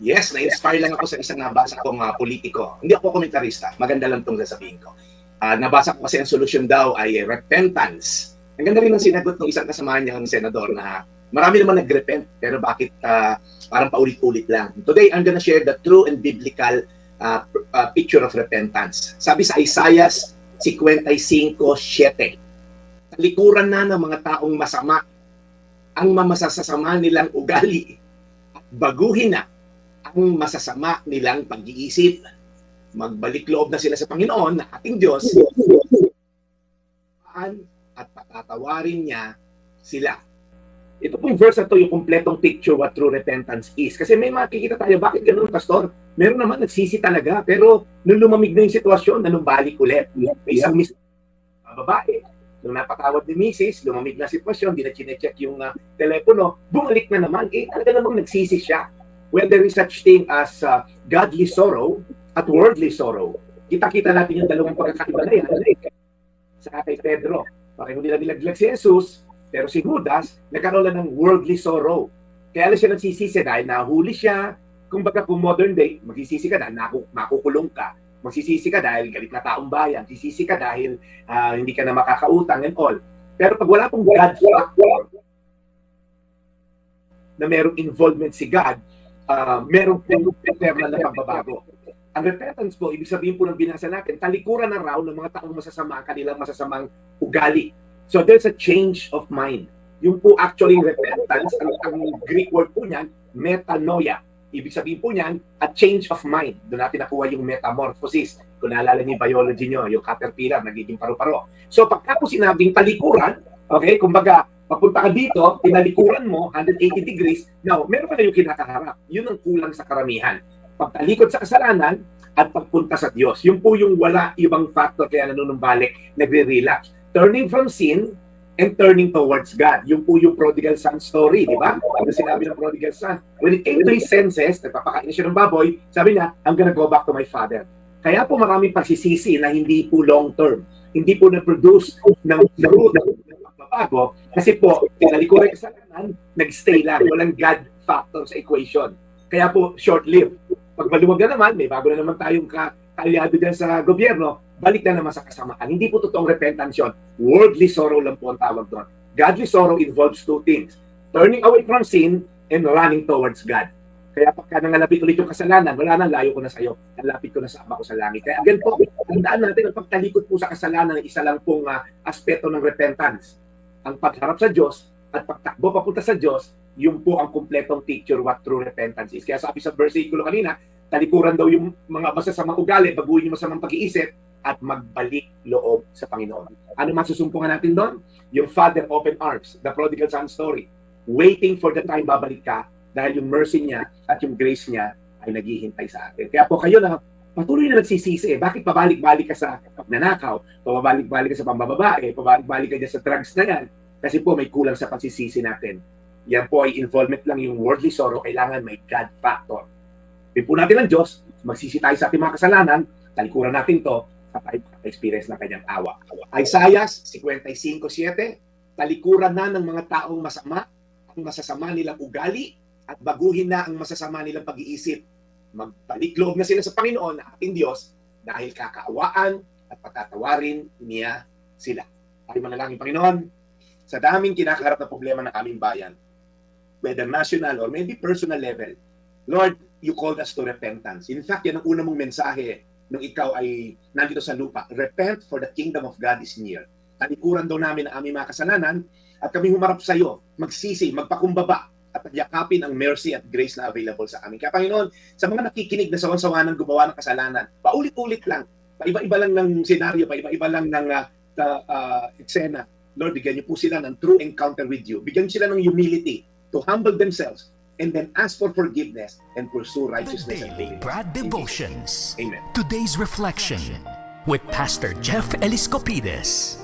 Yes, na-inspire lang ako sa isang nabasa kong politiko. Hindi ako komentarista, maganda lang itong sasabihin ko. Nabasa ko kasi ang solusyon daw ay repentance. Ang ganda rin ng sinagot ng isang kasama niya, ng senador, na marami naman nag-repent, pero bakit parang paulit-ulit lang. Today, I'm gonna share the true and biblical picture of repentance. Sabi sa Isaiah 55:7, talikuran na ng mga taong masama ang masasama nilang ugali at baguhin na ang masasama nilang pag-iisip. Magbalik loob na sila sa Panginoon na ating Diyos at patatawarin niya sila. Ito pong verse na ito, yung kompletong picture what true repentance is. Kasi may makikita tayo, bakit ganun, Pastor? Meron naman nagsisi talaga, pero nung lumamig na yung sitwasyon, nanumbalik ulit. May isang babae, nung napatawad ni Mrs., lumamig na sitwasyon, di na chinecheck yung telepono, bumalik na naman, talaga namang nagsisi siya. When there is such thing as godly sorrow at worldly sorrow, kita-kita natin yung dalawang pagkakaiba na yan. Sa kay Pedro, pareho nila nilaglag si Jesus, pero si Judas, nagkaroon lang ng worldly sorrow. Kaya lang siya nagsisisi dahil nahuli siya. Kumbaga kung modern day, magsisisi ka dahil makukulong ka. Magsisisi ka dahil galit na taong bayan. Magsisisi ka dahil hindi ka na makakautang and all. Pero pag wala pong God factor, na merong involvement si God, merong eternal na pagbabago. Ang repentance po, ibig sabihin po ng binasa natin, talikuran na raw ng mga taong masasama ang kanilang masasamang ugali. So there's a change of mind. Yung po actually repentance, ang Greek word po niyan, metanoia. Ibig sabihin po niyan, a change of mind. Doon natin nakuha yung metamorphosis. Kung naalala niyo yung biology niyo, yung caterpillar, nagiging paru-paro. So pagka po sinabing talikuran, okay, kumbaga, papunta ka dito, tinalikuran mo, 180 degrees, now, meron ka na yung kinakaharap. Yun ang kulang sa karamihan. Pagtalikod sa kasalanan at pagpunta sa Diyos. Yun po yung wala ibang factor kaya nanunumbalik, nagre-relapse. Turning from sin and turning towards God. Yung po yung prodigal son story, di ba? Ano sinabi ng prodigal son? When it came to his senses, nagpapakain na siya ng baboy, sabi niya, I'm gonna go back to my father. Kaya po maraming pagsisisi na hindi po long term. Hindi po na-produce ng fruit bago, kasi po, tinalikuran sa kasalanan, nag-stay lang, walang God factor sa equation. Kaya po, short-lived. Pag maluwag na naman, may bago na naman tayong kaalyado dyan sa gobyerno, balik na naman sa kasamaan. Hindi po totoong repentance yun. Worldly sorrow lang po ang tawag doon. Godly sorrow involves two things. Turning away from sin and running towards God. Kaya pagka nangalapit ulit yung kasalanan, wala na, layo ko na sa'yo. Nalapit ko na sa Ama ko sa langit. Kaya again po, tandaan natin ang pagtalikod po sa kasalanan ng isa lang pong aspeto ng repentance. Ang pagharap sa Diyos at pagtakbo papunta sa Diyos, yun po ang kumpletong picture what true repentance is. Kaya sabi sa versikulo kanina, talikuran daw yung mga masasamang ugali, baguhin yung masamang pag-iisip, at magbalik loob sa Panginoon. Ano masusumpungan natin doon? Yung Father open arms, the prodigal son story. Waiting for the time babalik ka dahil yung mercy niya at yung grace niya ay naghihintay sa atin. Kaya po kayo na patuloy na nagsisisi. Bakit pabalik-balik ka sa pagnanakaw? Pabalik-balik ka sa pambababae? Pabalik-balik ka dyan sa drugs na yan? Kasi po may kulang sa pagsisisi natin. Yan po ay involvement lang yung worldly sorrow. Kailangan may God factor. Pin po natin ang Diyos, magsisi tayo sa ating mga kasalanan, talikuran natin to, experience ng kanyang awa. Isaiah 55:7, talikuran na ng mga taong masama ang masasama nilang ugali at baguhin na ang masasama nilang pag-iisip. Magbalik loob na sila sa Panginoon na ating Diyos dahil kakaawaan at patatawarin niya sila. Tayo manalangin, Panginoon, sa daming kinakaharap na problema ng aming bayan, whether national or maybe personal level, Lord, you called us to repentance. In fact, yan ang una mong mensahe nung ikaw ay nandito sa lupa. Repent for the kingdom of God is near. Talikuran daw namin ang aming mga kasalanan at kami humarap sa iyo, magsisi, magpakumbaba at yakapin ang mercy at grace na available sa amin. Kaya Panginoon, sa mga nakikinig na sawan-sawanan gumawa ng kasalanan, paulit-ulit lang, paiba-iba lang ng senaryo, paiba-iba lang ng eksena. Lord, bigyan niyo po sila ng true encounter with you. Bigyan sila ng humility to humble themselves and then ask for forgiveness and pursue righteousness. The Daily Brad Devotions. Amen. Today's Reflection with Pastor Jeff Eliscopides.